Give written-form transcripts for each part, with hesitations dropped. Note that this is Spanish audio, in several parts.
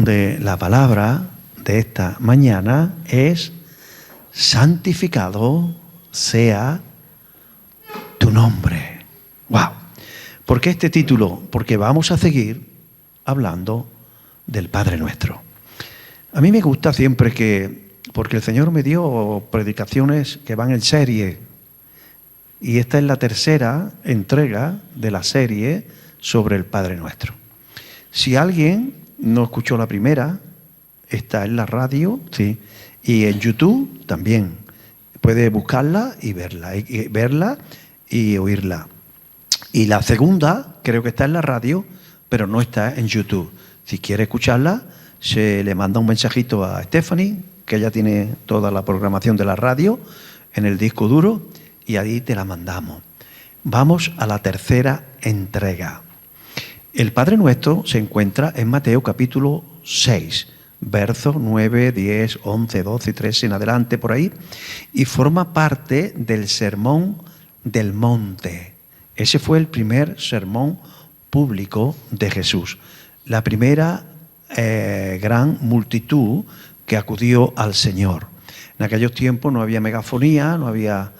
de la palabra de esta mañana es: santificado sea tu nombre. ¡Wow! ¿Por qué este título? Porque vamos a seguir hablando del Padre Nuestro. A mí me gusta siempre porque el Señor me dio predicaciones que van en serie, y esta es la tercera entrega de la serie sobre el Padre Nuestro. Si alguien no escuchó la primera, está en la radio, sí, y en YouTube también. Puede buscarla y verla y oírla. Y la segunda creo que está en la radio, pero no está en YouTube. Si quiere escucharla, se le manda un mensajito a Stephanie, que ella tiene toda la programación de la radio en el disco duro, y ahí te la mandamos. Vamos a la tercera entrega. El Padre Nuestro se encuentra en Mateo capítulo 6, versos 9, 10, 11, 12 y 13 en adelante por ahí, y forma parte del Sermón del Monte. Ese fue el primer sermón público de Jesús. La primera gran multitud que acudió al Señor. En aquellos tiempos no había megafonía, no había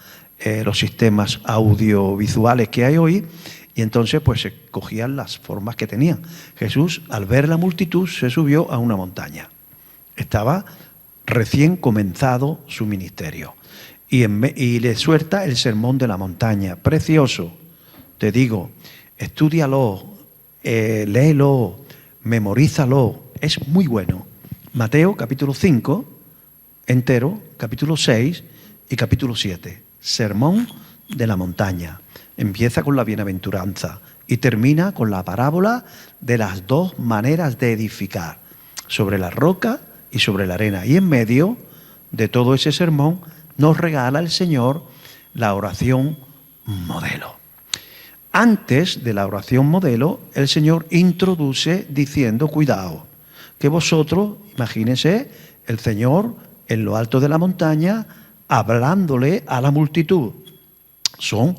los sistemas audiovisuales que hay hoy, y entonces pues se cogían las formas que tenían. Jesús, al ver la multitud, se subió a una montaña. Estaba recién comenzado su ministerio. Y le suelta el sermón de la montaña. Precioso, te digo, estúdialo, léelo, memorízalo. Es muy bueno. Mateo capítulo 5, entero, capítulo 6 y capítulo 7. Sermón de la montaña. Empieza con la bienaventuranza y termina con la parábola de las dos maneras de edificar, sobre la roca y sobre la arena. Y en medio de todo ese sermón nos regala el Señor la oración modelo. Antes de la oración modelo, el Señor introduce diciendo: cuidado, que vosotros, imagínense, el Señor en lo alto de la montaña, hablándole a la multitud. Son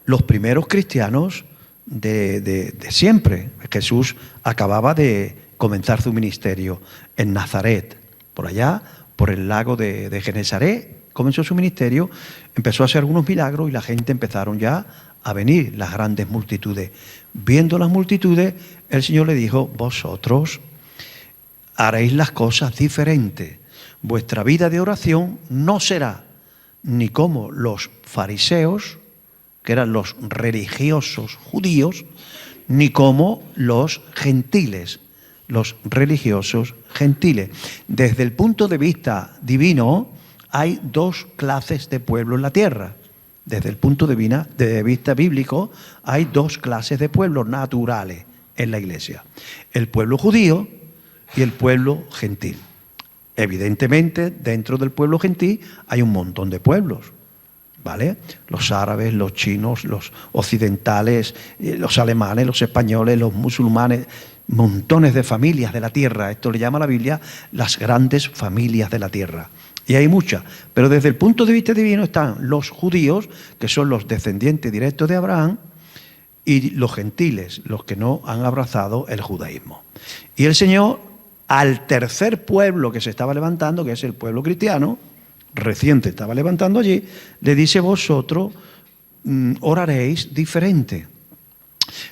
los primeros cristianos de siempre. Jesús acababa de comenzar su ministerio en Nazaret, por allá, por el lago de Genesaret. Comenzó su ministerio, empezó a hacer algunos milagros y la gente empezaron ya a venir, las grandes multitudes. Viendo las multitudes, el Señor le dijo: vosotros haréis las cosas diferentes. Vuestra vida de oración no será ni como los fariseos, que eran los religiosos judíos, ni como los gentiles, los religiosos gentiles. Desde el punto de vista divino, hay dos clases de pueblo en la tierra. Desde el punto de vista bíblico, hay dos clases de pueblos naturales en la iglesia: el pueblo judío y el pueblo gentil. Evidentemente, dentro del pueblo gentil hay un montón de pueblos, ¿vale? Los árabes, los chinos, los occidentales, los alemanes, los españoles, los musulmanes, montones de familias de la tierra. Esto le llama la Biblia las grandes familias de la tierra. Y hay muchas, pero desde el punto de vista divino están los judíos, que son los descendientes directos de Abraham, y los gentiles, los que no han abrazado el judaísmo. Y el Señor, al tercer pueblo que se estaba levantando, que es el pueblo cristiano, reciente estaba levantando allí, le dice: vosotros oraréis diferente.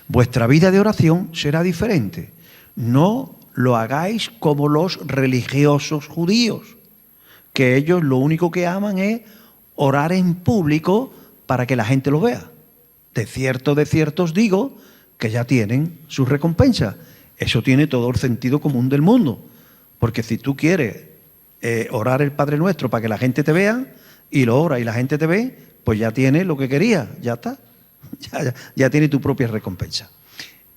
Vuestra vida de oración será diferente. No lo hagáis como los religiosos judíos, que ellos lo único que aman es orar en público para que la gente lo vea. De cierto os digo que ya tienen su recompensa. Eso tiene todo el sentido común del mundo. Porque si tú quieres orar el Padre Nuestro para que la gente te vea, y lo ora y la gente te ve, pues ya tienes lo que querías, ya está. Ya tienes tu propia recompensa.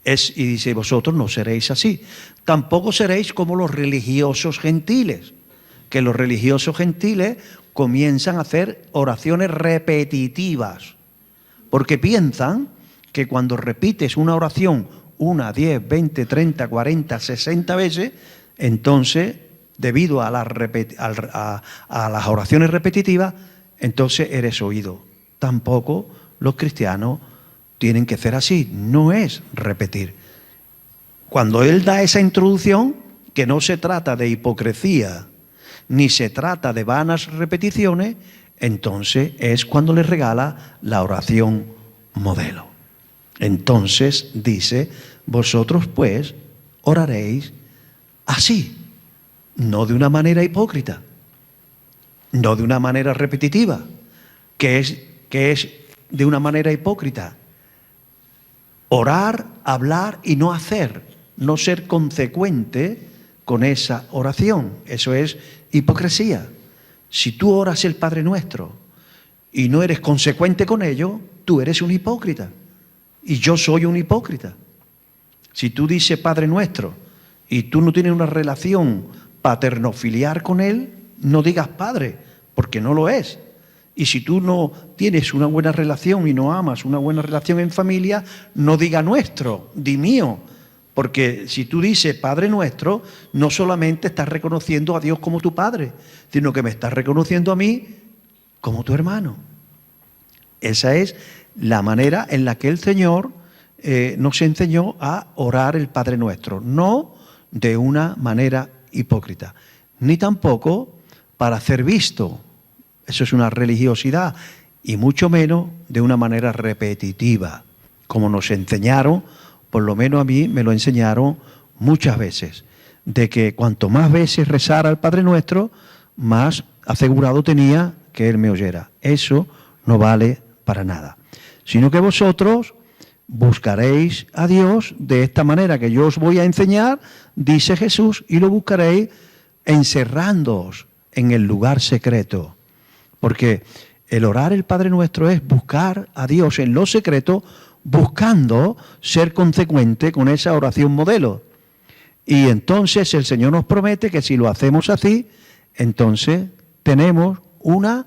Y dice: vosotros no seréis así. Tampoco seréis como los religiosos gentiles, que los religiosos gentiles comienzan a hacer oraciones repetitivas, porque piensan que cuando repites una oración 1, 10, 20, 30, 40, 60 veces, entonces, debido a las oraciones repetitivas, entonces eres oído. Tampoco los cristianos tienen que ser así, no es repetir. Cuando él da esa introducción, que no se trata de hipocresía, ni se trata de vanas repeticiones, entonces es cuando le regala la oración modelo. Entonces dice, vosotros pues oraréis así, no de una manera hipócrita, no de una manera repetitiva, que es de una manera hipócrita. Orar, hablar y no hacer, no ser consecuente con esa oración. Eso es hipocresía. Si tú oras el Padre Nuestro y no eres consecuente con ello, tú eres un hipócrita. Y yo soy un hipócrita. Si tú dices Padre Nuestro y tú no tienes una relación paternofiliar con Él, no digas Padre, porque no lo es. Y si tú no tienes una buena relación y no amas una buena relación en familia, no diga nuestro, di mío. Porque si tú dices Padre Nuestro, no solamente estás reconociendo a Dios como tu Padre, sino que me estás reconociendo a mí como tu hermano. Esa es la manera en la que el Señor nos enseñó a orar el Padre Nuestro. No de una manera hipócrita, ni tampoco para ser visto. Eso es una religiosidad, y mucho menos de una manera repetitiva, como nos enseñaron, por lo menos a mí me lo enseñaron muchas veces, de que cuanto más veces rezara al Padre Nuestro, más asegurado tenía que Él me oyera. Eso no vale para nada, sino que vosotros buscaréis a Dios de esta manera que yo os voy a enseñar, dice Jesús, y lo buscaréis encerrándoos en el lugar secreto. Porque el orar el Padre Nuestro es buscar a Dios en lo secreto, buscando ser consecuente con esa oración modelo. Y entonces el Señor nos promete que si lo hacemos así, entonces tenemos una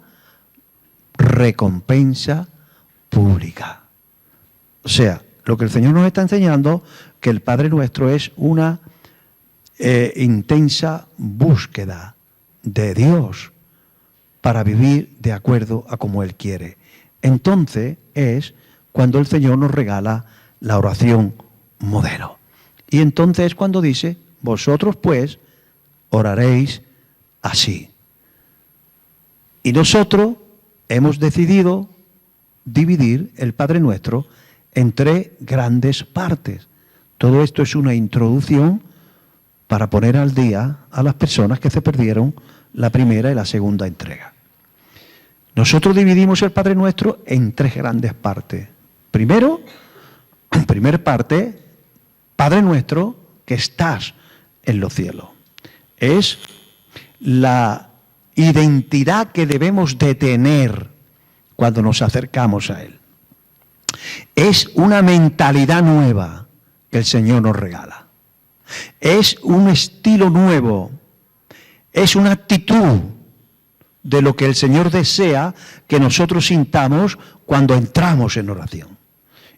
recompensa pública. O sea, lo que el Señor nos está enseñando, que el Padre Nuestro es una intensa búsqueda de Dios para vivir de acuerdo a como Él quiere. Entonces es cuando el Señor nos regala la oración modelo. Y entonces es cuando dice, vosotros pues oraréis así. Y nosotros hemos decidido dividir el Padre Nuestro en 3 grandes partes. Todo esto es una introducción para poner al día a las personas que se perdieron la primera y la segunda entrega. Nosotros dividimos el Padre Nuestro en 3 grandes partes. Primero, en primer parte, Padre Nuestro que estás en los cielos. Es la identidad que debemos de tener cuando nos acercamos a Él. Es una mentalidad nueva que el Señor nos regala. Es un estilo nuevo. Es una actitud de lo que el Señor desea que nosotros sintamos cuando entramos en oración.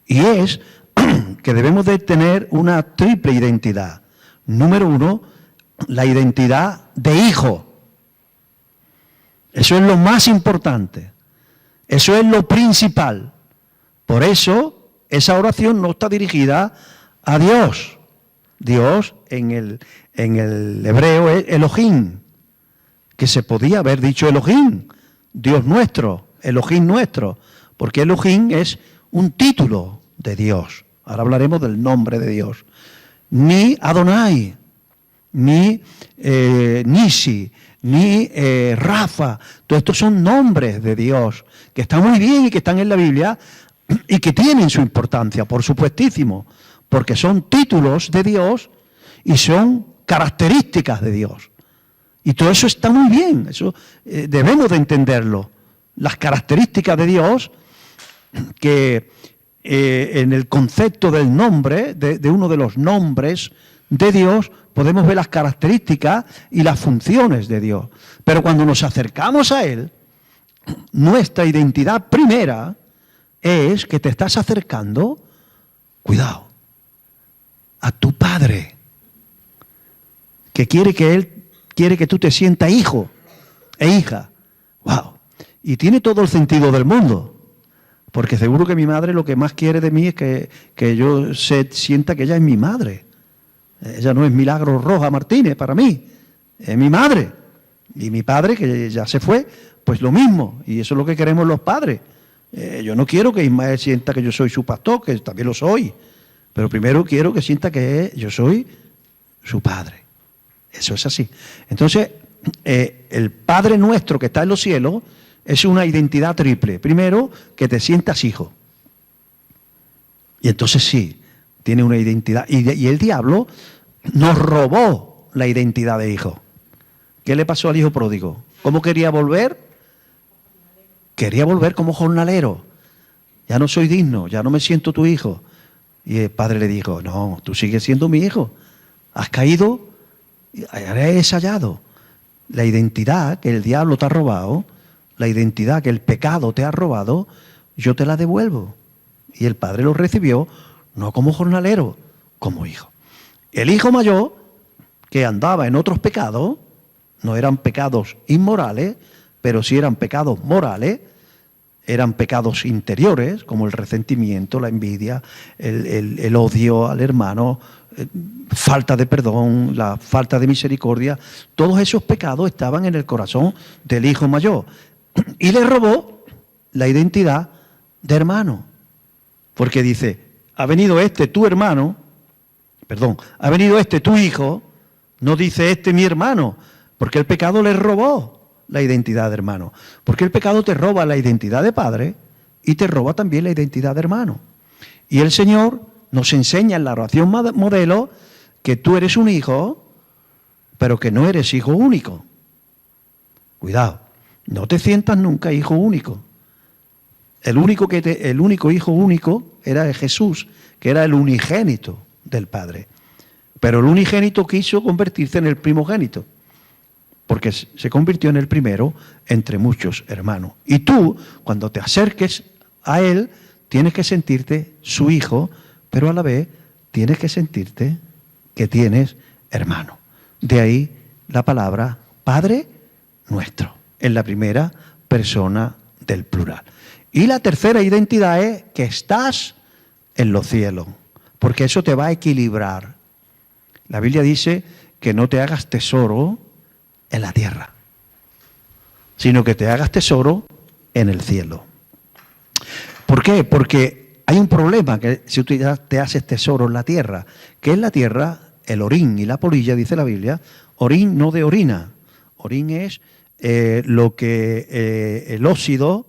Y es que debemos de tener una triple identidad. Número 1, la identidad de hijo. Eso es lo más importante. Eso es lo principal. Por eso, esa oración no está dirigida a Dios. Dios en el hebreo es Elohim, que se podía haber dicho Elohim, Dios nuestro, Elohim nuestro, porque Elohim es un título de Dios. Ahora hablaremos del nombre de Dios. Ni Adonai, ni Nisi, ni Rafa, todos estos son nombres de Dios, que están muy bien y que están en la Biblia y que tienen su importancia, por supuestísimo, porque son títulos de Dios y son características de Dios. Y todo eso está muy bien, eso debemos de entenderlo. Las características de Dios, que en el concepto del nombre, de uno de los nombres de Dios, podemos ver las características y las funciones de Dios. Pero cuando nos acercamos a Él, nuestra identidad primera es que te estás acercando, cuidado, a tu Padre, que quiere que tú te sientas hijo e hija. ¡Wow! Y tiene todo el sentido del mundo, porque seguro que mi madre lo que más quiere de mí es que yo sienta que ella es mi madre. Ella no es Milagro Roja Martínez para mí, es mi madre. Y mi padre, que ya se fue, pues lo mismo. Y eso es lo que queremos los padres. Yo no quiero que Ismael sienta que yo soy su pastor, que también lo soy. Pero primero quiero que sienta que yo soy su padre. Eso es así. Entonces, el Padre nuestro que está en los cielos es una identidad triple. Primero, que te sientas hijo. Y entonces sí, tiene una identidad. Y el diablo nos robó la identidad de hijo. ¿Qué le pasó al hijo pródigo? ¿Cómo quería volver? Quería volver como jornalero. Ya no soy digno, ya no me siento tu hijo. Y el padre le dijo, no, tú sigues siendo mi hijo. Has caído, eres hallado. La identidad que el diablo te ha robado, la identidad que el pecado te ha robado, yo te la devuelvo. Y el padre lo recibió, no como jornalero, como hijo. El hijo mayor, que andaba en otros pecados, no eran pecados inmorales, pero sí eran pecados morales, eran pecados interiores, como el resentimiento, la envidia, el odio al hermano, falta de perdón, la falta de misericordia. Todos esos pecados estaban en el corazón del hijo mayor. Y le robó la identidad de hermano. Porque dice, ha venido este tu hermano, ha venido este tu hijo, no dice este mi hermano, porque el pecado le robó la identidad de hermano. Porque el pecado te roba la identidad de padre y te roba también la identidad de hermano. Y el Señor nos enseña en la oración modelo que tú eres un hijo, pero que no eres hijo único. Cuidado, no te sientas nunca hijo único. El único hijo único era Jesús, que era el unigénito del Padre. Pero el unigénito quiso convertirse en el primogénito, porque se convirtió en el primero entre muchos hermanos. Y tú, cuando te acerques a Él, tienes que sentirte su hijo, pero a la vez tienes que sentirte que tienes hermano. De ahí la palabra Padre Nuestro, en la primera persona del plural. Y la tercera identidad es que estás en los cielos, porque eso te va a equilibrar. La Biblia dice que no te hagas tesoro en la tierra, sino que te hagas tesoro en el cielo. ¿Por qué? Porque hay un problema que si tú te haces tesoro en la tierra, que es la tierra, el orín y la polilla, dice la Biblia, orín no de orina, orín es el óxido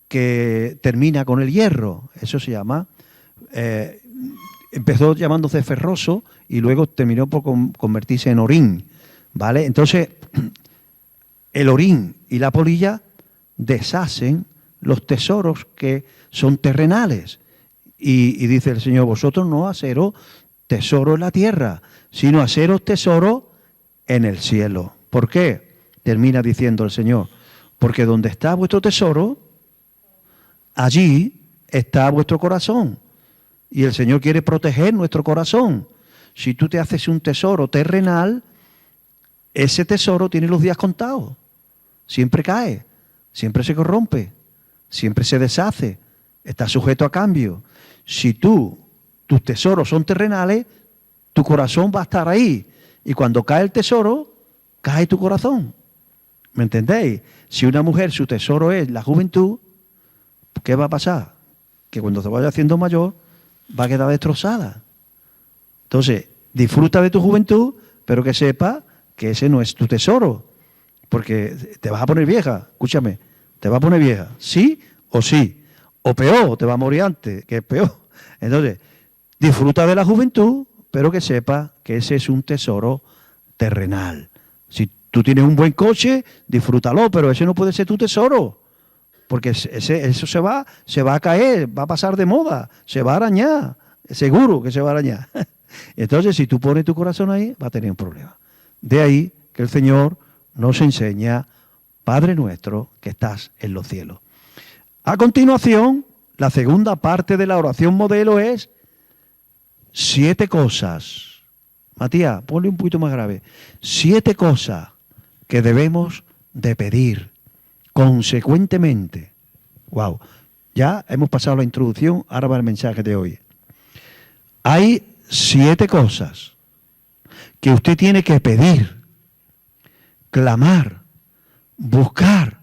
que termina con el hierro, eso se llama, empezó llamándose ferroso y luego terminó por convertirse en orín, ¿vale? Entonces, el orín y la polilla deshacen los tesoros que son terrenales. Y dice el Señor, vosotros no haceros tesoro en la tierra, sino haceros tesoro en el cielo. ¿Por qué? Termina diciendo el Señor, porque donde está vuestro tesoro, allí está vuestro corazón. Y el Señor quiere proteger nuestro corazón. Si tú te haces un tesoro terrenal, ese tesoro tiene los días contados. Siempre cae, siempre se corrompe, siempre se deshace, está sujeto a cambio. Si tus tesoros son terrenales, tu corazón va a estar ahí. Y cuando cae el tesoro, cae tu corazón. ¿Me entendéis? Si una mujer, su tesoro es la juventud, ¿qué va a pasar? Que cuando se vaya haciendo mayor, va a quedar destrozada. Entonces, disfruta de tu juventud, pero que sepa que ese no es tu tesoro. Porque te vas a poner vieja, escúchame, te vas a poner vieja, sí o sí. O peor, te va a morir antes, que es peor. Entonces, disfruta de la juventud, pero que sepa que ese es un tesoro terrenal. Si tú tienes un buen coche, disfrútalo, pero ese no puede ser tu tesoro. Porque eso se va a caer, va a pasar de moda, se va a arañar, seguro que se va a arañar. Entonces, si tú pones tu corazón ahí, va a tener un problema. De ahí que el Señor nos enseña, Padre nuestro, que estás en los cielos. A continuación, la segunda parte de la oración modelo es 7 cosas. Matías, ponle un poquito más grave. 7 cosas que debemos de pedir consecuentemente. Wow, ya hemos pasado la introducción, ahora va el mensaje de hoy. Hay 7 cosas que usted tiene que pedir, clamar, buscar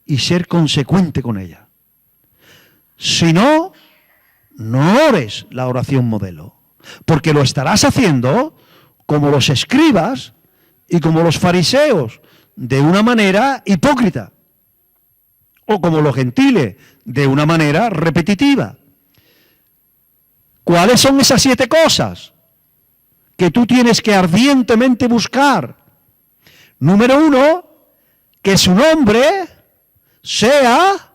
y ser consecuente con ella. Si no, no ores la oración modelo, porque lo estarás haciendo como los escribas y como los fariseos, de una manera hipócrita, o como los gentiles, de una manera repetitiva. ¿Cuáles son esas 7 cosas que tú tienes que ardientemente buscar? Número 1, que su nombre sea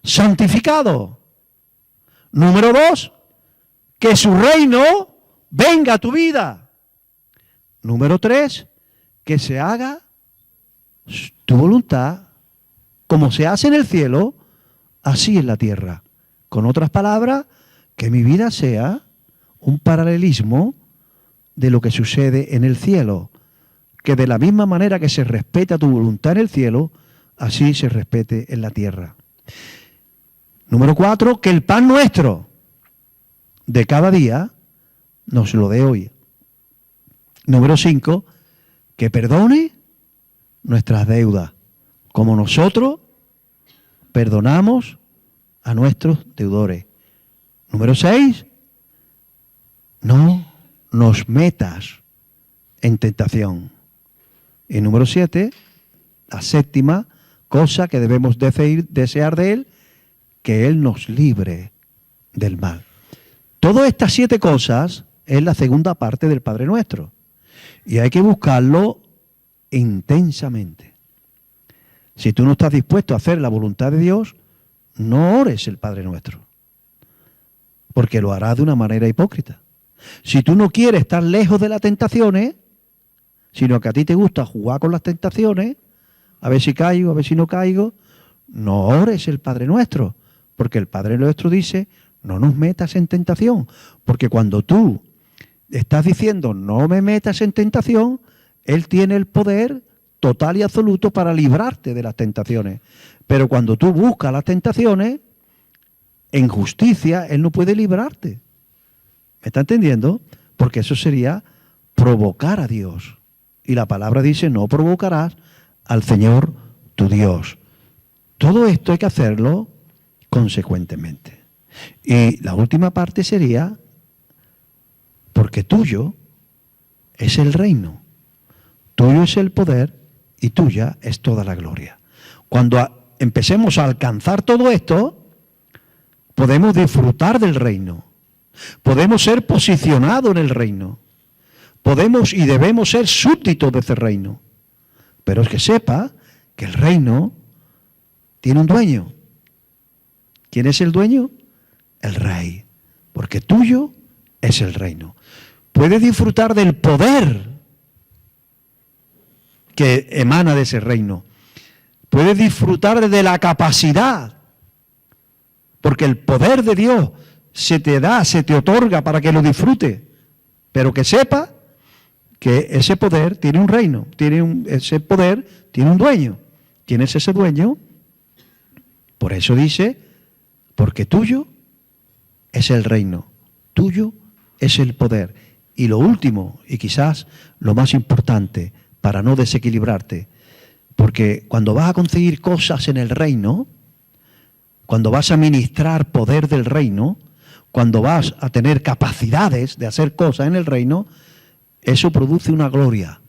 santificado. Número 2, que su reino venga a tu vida. Número 3, que se haga tu voluntad, como se hace en el cielo, así en la tierra. Con otras palabras, que mi vida sea un paralelismo de lo que sucede en el cielo. Que de la misma manera que se respeta tu voluntad en el cielo, así se respete en la tierra. Número 4, que el pan nuestro de cada día nos lo dé hoy. Número 5, que perdone nuestras deudas, como nosotros perdonamos a nuestros deudores. Número 6, no nos metas en tentación. Y número 7, la 7ª cosa que debemos desear de Él, que Él nos libre del mal. Todas estas 7 cosas es la segunda parte del Padre Nuestro. Y hay que buscarlo intensamente. Si tú no estás dispuesto a hacer la voluntad de Dios, no ores el Padre Nuestro, porque lo harás de una manera hipócrita. Si tú no quieres estar lejos de las tentaciones, sino que a ti te gusta jugar con las tentaciones, a ver si caigo, a ver si no caigo, no ores el Padre Nuestro, porque el Padre Nuestro dice, no nos metas en tentación, porque cuando tú estás diciendo, no me metas en tentación, Él tiene el poder total y absoluto para librarte de las tentaciones. Pero cuando tú buscas las tentaciones, en justicia, Él no puede librarte. ¿Me está entendiendo? Porque eso sería provocar a Dios. Y la palabra dice, no provocarás al Señor tu Dios. Todo esto hay que hacerlo consecuentemente. Y la última parte sería, porque tuyo es el reino, tuyo es el poder y tuya es toda la gloria. Cuando empecemos a alcanzar todo esto, podemos disfrutar del reino, podemos ser posicionados en el reino, podemos y debemos ser súbditos de ese reino. Pero es que sepa que el reino tiene un dueño. ¿Quién es el dueño? El rey, porque tuyo es el reino. Puedes disfrutar del poder que emana de ese reino. Puedes disfrutar de la capacidad, porque el poder de Dios se te da, se te otorga para que lo disfrute. Pero que sepa que ese poder tiene un reino, ese poder tiene un dueño. ¿Quién es ese dueño? Por eso dice, porque tuyo es el reino, tuyo es el poder. Y lo último, y quizás lo más importante, para no desequilibrarte, porque cuando vas a conseguir cosas en el reino, cuando vas a ministrar poder del reino, cuando vas a tener capacidades de hacer cosas en el reino, eso produce una gloria.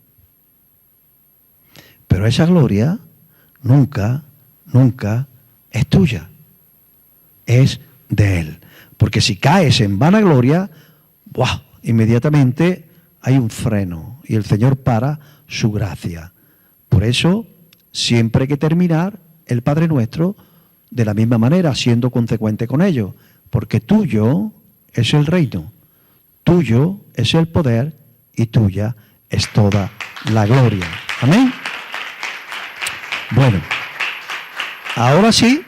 Pero esa gloria nunca es tuya, es de Él. Porque si caes en vanagloria, ¡buah!, inmediatamente hay un freno y el Señor para su gracia. Por eso siempre hay que terminar el Padre Nuestro de la misma manera, siendo consecuente con ello. Porque tuyo es el reino, tuyo es el poder y tuya es toda la gloria. Amén. Bueno, ahora sí,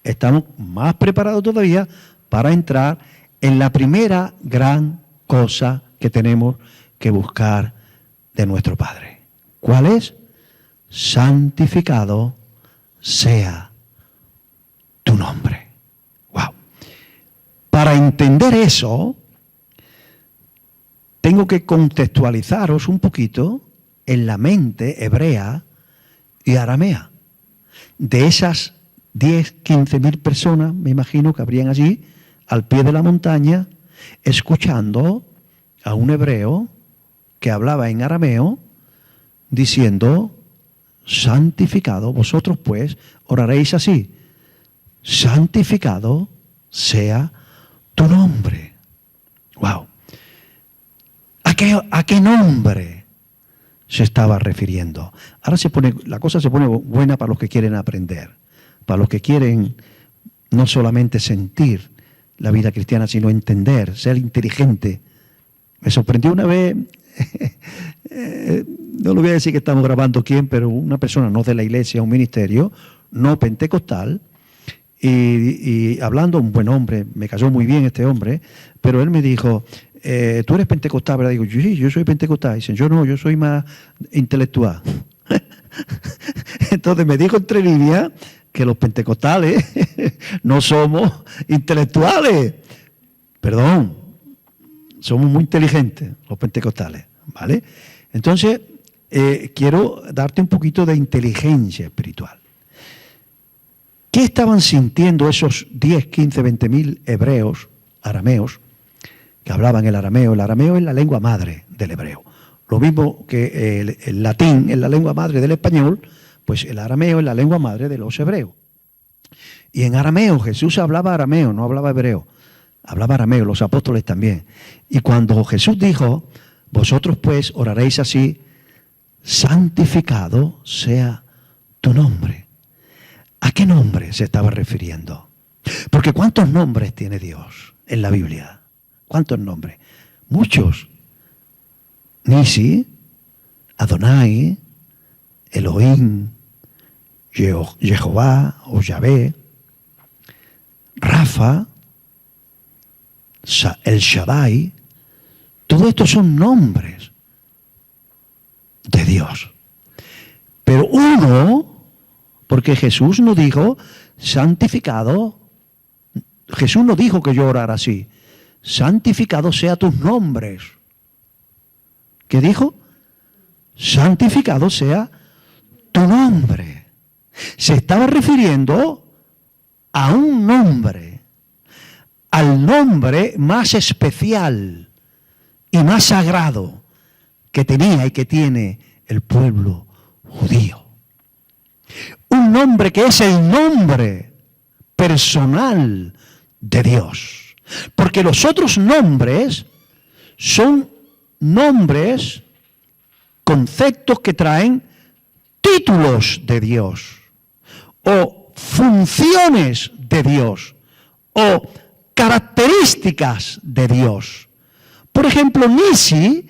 estamos más preparados todavía para entrar en la primera gran cosa que tenemos que buscar de nuestro Padre. ¿Cuál es? Santificado sea tu nombre. Wow. Para entender eso, tengo que contextualizaros un poquito en la mente hebrea y aramea. De esas 10, 15 mil personas, me imagino que habrían allí, al pie de la montaña, escuchando a un hebreo que hablaba en arameo, diciendo, santificado, vosotros pues oraréis así, santificado sea tu nombre. Wow. ¿A qué nombre se estaba refiriendo? Ahora la cosa se pone buena para los que quieren aprender, para los que quieren no solamente sentir la vida cristiana, sino entender, ser inteligente. Me sorprendió una vez, no le voy a decir que estamos grabando quién, pero una persona no de la iglesia, un ministerio, no pentecostal, y hablando, un buen hombre, me cayó muy bien este hombre, pero él me dijo, tú eres pentecostal, ¿verdad? Digo, sí, yo soy pentecostal. Dicen, yo no, yo soy más intelectual. Entonces me dijo entre líneas que los pentecostales no somos intelectuales. Perdón, somos muy inteligentes los pentecostales, ¿vale? Entonces, quiero darte un poquito de inteligencia espiritual. ¿Qué estaban sintiendo esos 10, 15, 20 mil hebreos, arameos, que hablaban el arameo? El arameo es la lengua madre del hebreo. Lo mismo que el latín es la lengua madre del español, pues el arameo es la lengua madre de los hebreos. Y en arameo, Jesús hablaba arameo, no hablaba hebreo. Hablaba arameo, los apóstoles también. Y cuando Jesús dijo, vosotros pues oraréis así, santificado sea tu nombre. ¿A qué nombre se estaba refiriendo? Porque ¿cuántos nombres tiene Dios en la Biblia? ¿Cuántos nombres? Muchos. Nisi, Adonai, Elohim, Jehová o Yahvé, Rafa, el Shaddai. Todo esto son nombres de Dios. Pero uno, porque Jesús no dijo santificado, Jesús no dijo que yo orara así, santificado sea tus nombres. ¿Qué dijo? Santificado sea tu nombre. Se estaba refiriendo a un nombre, al nombre más especial y más sagrado que tenía y que tiene el pueblo judío. Un nombre que es el nombre personal de Dios. Porque los otros nombres son nombres, conceptos que traen títulos de Dios, o funciones de Dios, o características de Dios. Por ejemplo, Nisi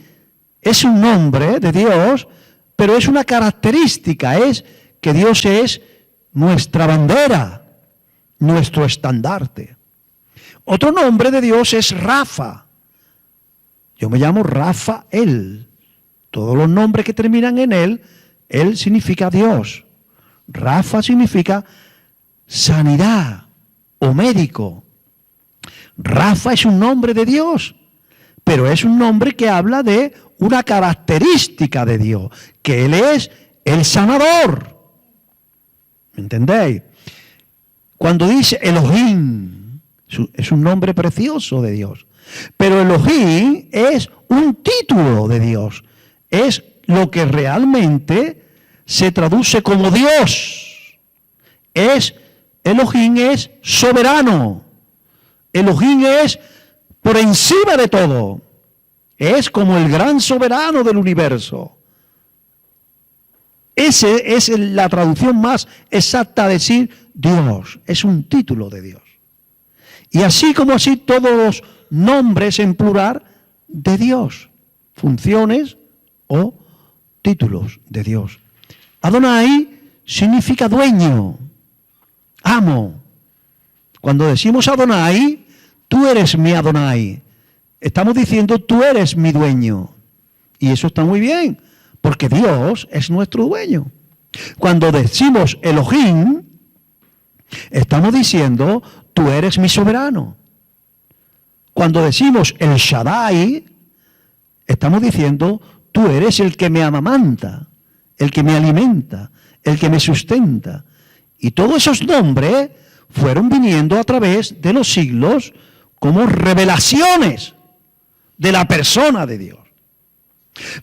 es un nombre de Dios, pero es una característica, es que Dios es nuestra bandera, nuestro estandarte. Otro nombre de Dios es Rafa. Yo me llamo Rafael. Todos los nombres que terminan en él significa Dios. Rafa significa sanidad o médico. Rafa es un nombre de Dios, pero es un nombre que habla de una característica de Dios, que Él es el sanador. ¿Me entendéis? Cuando dice Elohim, es un nombre precioso de Dios, pero Elohim es un título de Dios, es lo que realmente se traduce como Dios. Elohim es soberano. Elohim es por encima de todo. Es como el gran soberano del universo. Esa es la traducción más exacta a decir Dios. Es un título de Dios. Y así como así todos los nombres en plural de Dios. Funciones o títulos de Dios. Adonai significa dueño, amo. Cuando decimos Adonai, tú eres mi Adonai. Estamos diciendo, tú eres mi dueño. Y eso está muy bien, porque Dios es nuestro dueño. Cuando decimos Elohim, estamos diciendo, tú eres mi soberano. Cuando decimos el Shaddai, Estamos diciendo, tú eres el que me amamanta, el que me alimenta, el que me sustenta. Y todos esos nombres fueron viniendo a través de los siglos como revelaciones de la persona de Dios.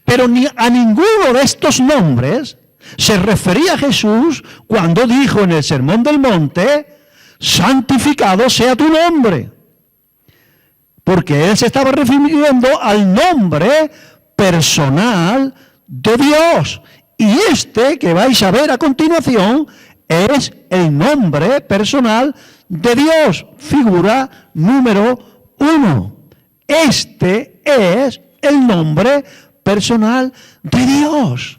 Pero a ninguno de estos nombres se refería Jesús cuando dijo en el Sermón del Monte, santificado sea tu nombre. Porque él se estaba refiriendo al nombre personal de Dios. Y este que vais a ver a continuación es el nombre personal de Dios. Figura número 1. Este es el nombre personal de Dios.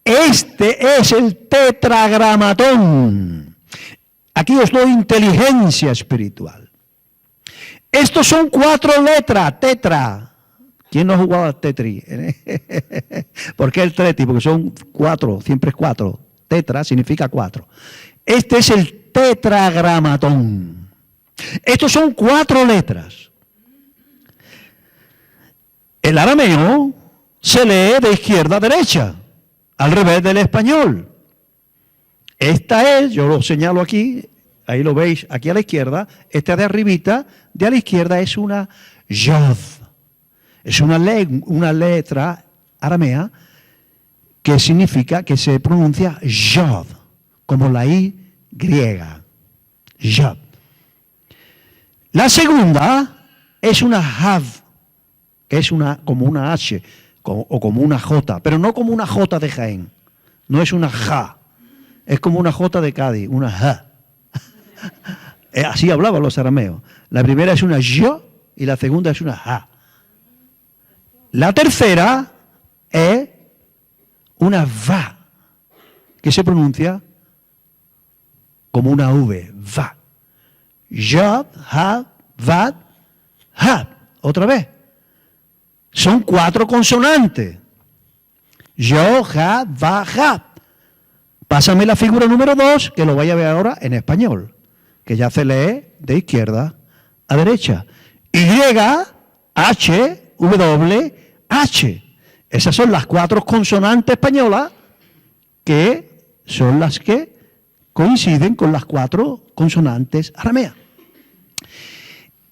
Este es el tetragramatón. Aquí os doy inteligencia espiritual. Estos son 4 letras, tetra. ¿Quién no ha jugado al Tetris? ¿Por qué el Tetris? Porque son 4, siempre es 4. Tetra significa 4. Este es el tetragramatón. Estos son 4 letras. El arameo se lee de izquierda a derecha, al revés del español. Esta es, yo lo señalo aquí, ahí lo veis, aquí a la izquierda, esta de arribita, de a la izquierda es una yod. Es una letra aramea que significa, que se pronuncia yod, como la I griega. Yod. La segunda es una hav, que es como una H o como una J, pero no como una J de Jaén. No es una ja, es como una J de Cádiz, una ja. Así hablaban los arameos. La primera es una yo y la segunda es una ja. La tercera es una va, que se pronuncia como una V, va. Yod, ha, vad, ha. Otra vez. Son 4 consonantes. Yo, ja, va, ja. Pásame la figura número 2, que lo voy a ver ahora en español, que ya se lee de izquierda a derecha. Y, H, W, H. Esas son las 4 consonantes españolas que son las que coinciden con las 4 consonantes arameas.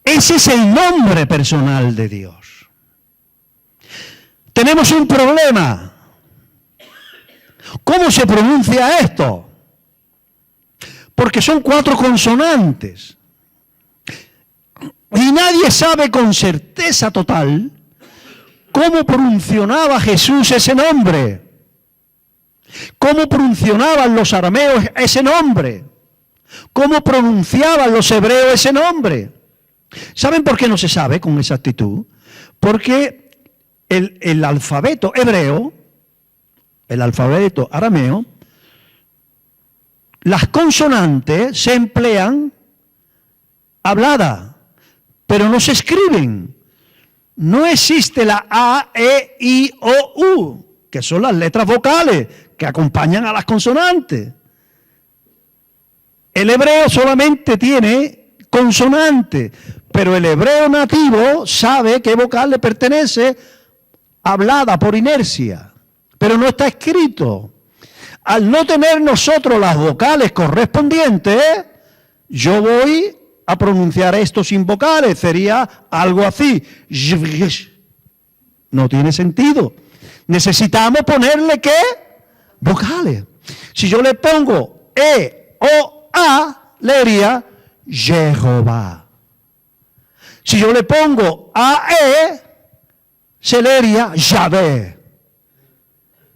Ese es el nombre personal de Dios. Tenemos un problema. ¿Cómo se pronuncia esto? Porque son 4 consonantes. Y nadie sabe con certeza total cómo pronunciaba Jesús ese nombre. ¿Cómo pronunciaban los arameos ese nombre? ¿Cómo pronunciaban los hebreos ese nombre? ¿Saben por qué no se sabe con exactitud? Porque el alfabeto hebreo, el alfabeto arameo, las consonantes se emplean habladas, pero no se escriben. No existe la A, E, I, O, U, que son las letras vocales que acompañan a las consonantes. El hebreo solamente tiene consonantes, pero el hebreo nativo sabe qué vocal le pertenece, hablada por inercia, pero no está escrito. Al no tener nosotros las vocales correspondientes, yo voy a pronunciar esto sin vocales, sería algo así. No tiene sentido. Necesitamos ponerle ¿qué? Vocales. Si yo le pongo E, O, A, leería Jehová. Si yo le pongo A-E, se leería Yahvé.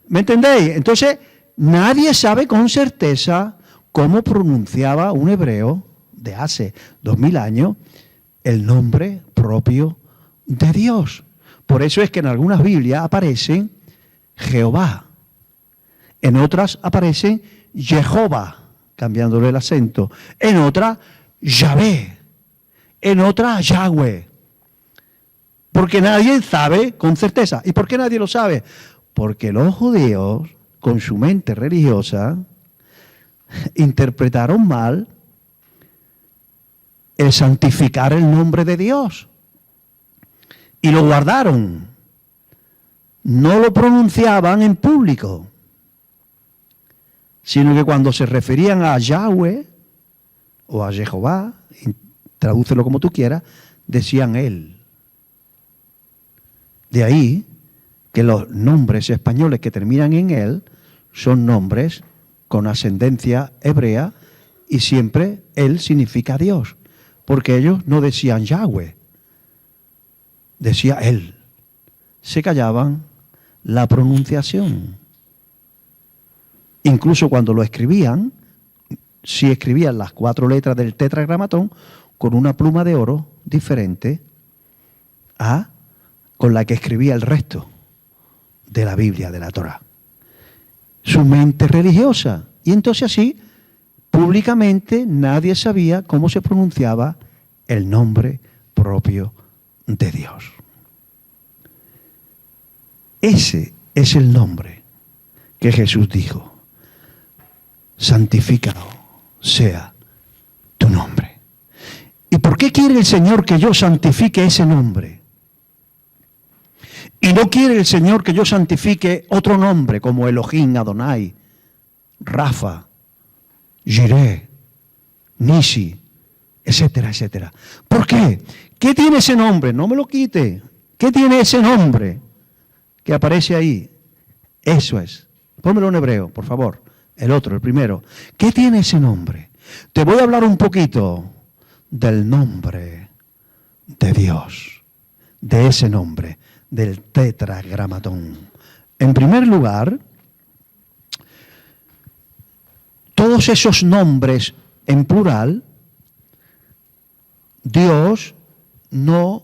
¿Me entendéis? Entonces, nadie sabe con certeza cómo pronunciaba un hebreo de hace 2000 años el nombre propio de Dios. Por eso es que en algunas Biblias aparecen Jehová. En otras aparecen Jehová, cambiándole el acento. En otras, Yahvé. En otras, Yahweh. Porque nadie sabe con certeza. ¿Y por qué nadie lo sabe? Porque los judíos, con su mente religiosa, interpretaron mal el santificar el nombre de Dios. Y lo guardaron. no lo pronunciaban en público, sino que cuando se referían a Yahweh o a Jehová, tradúcelo como tú quieras, decían Él. De ahí que los nombres españoles que terminan en Él son nombres con ascendencia hebrea y siempre Él significa Dios, porque ellos no decían Yahweh, decía Él. Se callaban la pronunciación. Incluso cuando lo escribían, sí escribían las 4 letras del tetragramatón con una pluma de oro diferente a con la que escribía el resto de la Biblia, de la Torá. Su mente religiosa. Y entonces así, públicamente, nadie sabía cómo se pronunciaba el nombre propio de Dios. Ese es el nombre que Jesús dijo: santificado sea tu nombre. ¿Y por qué quiere el Señor que yo santifique ese nombre? Y no quiere el Señor que yo santifique otro nombre como Elohim, Adonai, Rafa, Jireh, Nisi, etcétera, etcétera. ¿Por qué? ¿Qué tiene ese nombre? No me lo quite. ¿Qué tiene ese nombre que aparece ahí? Eso es. Pónmelo en hebreo, por favor. El otro, el primero. ¿Qué tiene ese nombre? Te voy a hablar un poquito del nombre de Dios, de ese nombre, del tetragramatón. En primer lugar, todos esos nombres en plural, Dios no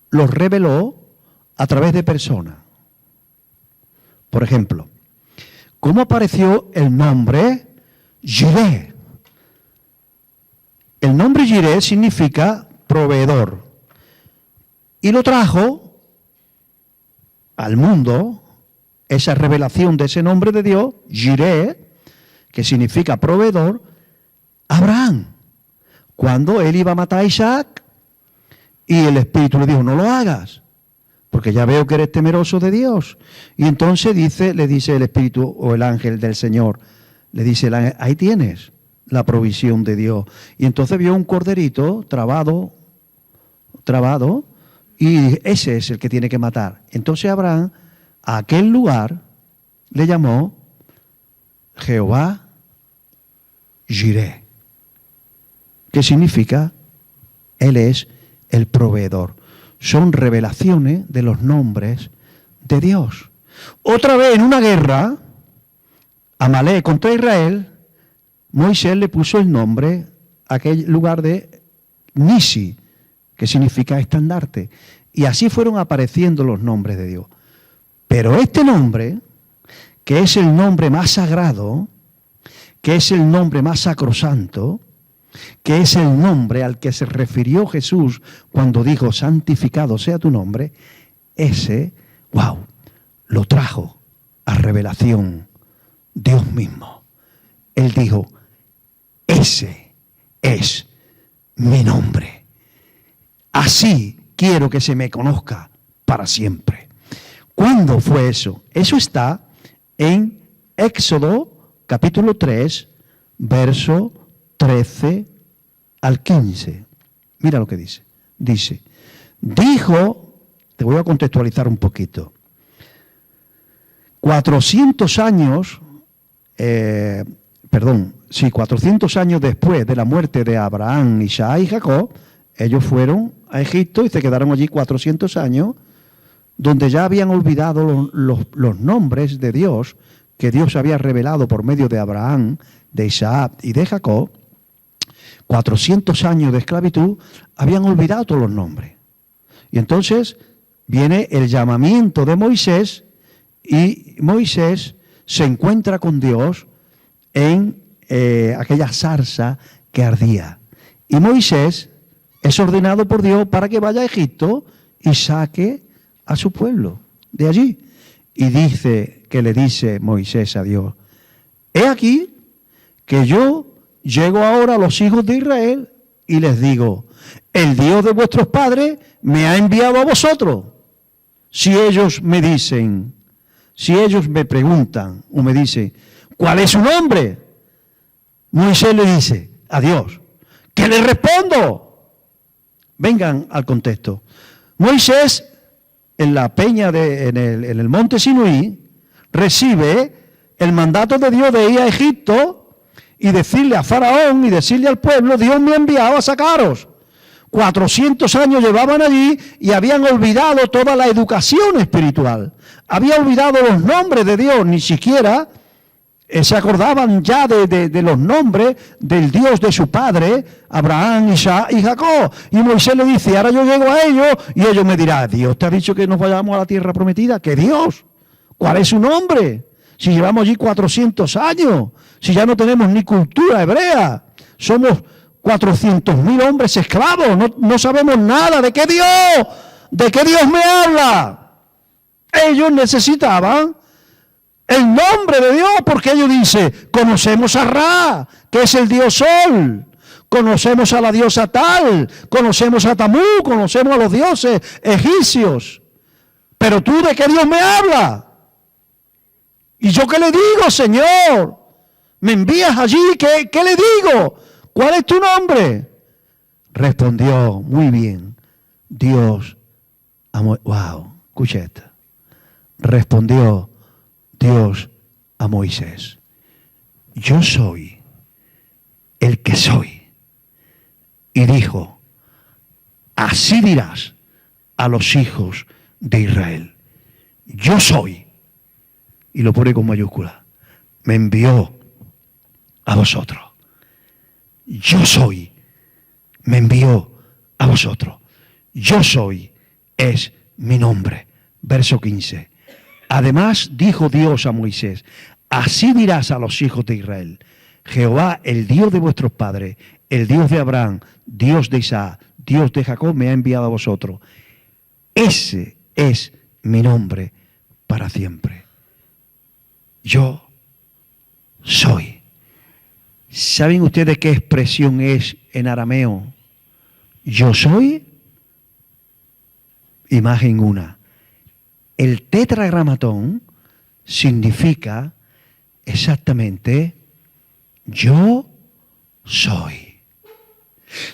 los reveló a través de personas. Por ejemplo, ¿cómo apareció el nombre Jireh? El nombre Jireh significa proveedor. Y lo trajo al mundo, esa revelación de ese nombre de Dios, Jireh, que significa proveedor, Abraham. Cuando él iba a matar a Isaac y el Espíritu le dijo: no lo hagas, porque ya veo que eres temeroso de Dios. Y entonces le dice el Espíritu o el ángel del Señor, le dice el ángel: ahí tienes la provisión de Dios. Y entonces vio un corderito trabado, y ese es el que tiene que matar. Entonces Abraham a aquel lugar le llamó Jehová Jireh, que significa Él es el proveedor. Son revelaciones de los nombres de Dios. Otra vez en una guerra, Amalek contra Israel, Moisés le puso el nombre a aquel lugar de Nisi, que significa estandarte. Y así fueron apareciendo los nombres de Dios. Pero este nombre, que es el nombre más sagrado, que es el nombre más sacrosanto, que es el nombre al que se refirió Jesús cuando dijo: santificado sea tu nombre, ese, lo trajo a revelación Dios mismo. Él dijo: ese es mi nombre. Así quiero que se me conozca para siempre. ¿Cuándo fue eso? Eso está en Éxodo capítulo 3, verso 13 al 15. Mira lo que dice. Dijo, te voy a contextualizar un poquito. 400 años después de la muerte de Abraham, Isaac y Jacob, ellos fueron a Egipto y se quedaron allí 400 años, donde ya habían olvidado los nombres de Dios que Dios había revelado por medio de Abraham, de Isaac y de Jacob. 400 años de esclavitud, habían olvidado todos los nombres. Y entonces viene el llamamiento de Moisés, y Moisés se encuentra con Dios en aquella zarza que ardía. Y Moisés es ordenado por Dios para que vaya a Egipto y saque a su pueblo de allí. Y le dice Moisés a Dios: he aquí que yo llego ahora a los hijos de Israel y les digo: el Dios de vuestros padres me ha enviado a vosotros. si ellos me dicen, si ellos me preguntan o me dicen, ¿cuál es su nombre? Moisés le dice a Dios, ¿qué le respondo? Vengan al contexto. Moisés, en la peña, en el monte Sinaí, recibe el mandato de Dios de ir a Egipto y decirle a Faraón y decirle al pueblo, Dios me ha enviado a sacaros. 400 años llevaban allí y habían olvidado toda la educación espiritual. Habían olvidado los nombres de Dios, ni siquiera se acordaban ya de los nombres del Dios de su padre, Abraham, Isaac y Jacob. Y Moisés le dice, ahora yo llego a ellos y ellos me dirán, Dios te ha dicho que nos vayamos a la tierra prometida. ¿Qué Dios? ¿Cuál es su nombre? Si llevamos allí 400 años, si ya no tenemos ni cultura hebrea, somos 400.000 hombres esclavos, no sabemos nada. ¿De qué Dios me habla? Ellos necesitaban el nombre de Dios, porque ellos dicen, conocemos a Ra, que es el dios Sol, conocemos a la diosa Tal, conocemos a Tamú, conocemos a los dioses egipcios, pero tú, ¿de qué Dios me habla? ¿Y yo qué le digo, Señor? ¿Me envías allí? ¿Qué le digo? ¿Cuál es tu nombre? Respondió, muy bien, Dios, wow, escucha esta. Respondió Dios a Moisés, yo soy el que soy. Y dijo, así dirás a los hijos de Israel, yo soy, y lo pone con mayúscula, me envió a vosotros. Yo soy, me envió a vosotros. Yo soy, es mi nombre. Verso 15. Además dijo Dios a Moisés, así dirás a los hijos de Israel, Jehová, el Dios de vuestros padres, el Dios de Abraham, Dios de Isaac, Dios de Jacob, me ha enviado a vosotros. Ese es mi nombre para siempre. Yo soy. ¿Saben ustedes qué expresión es en arameo? Yo soy. Imagen 1. El tetragramatón significa exactamente yo soy.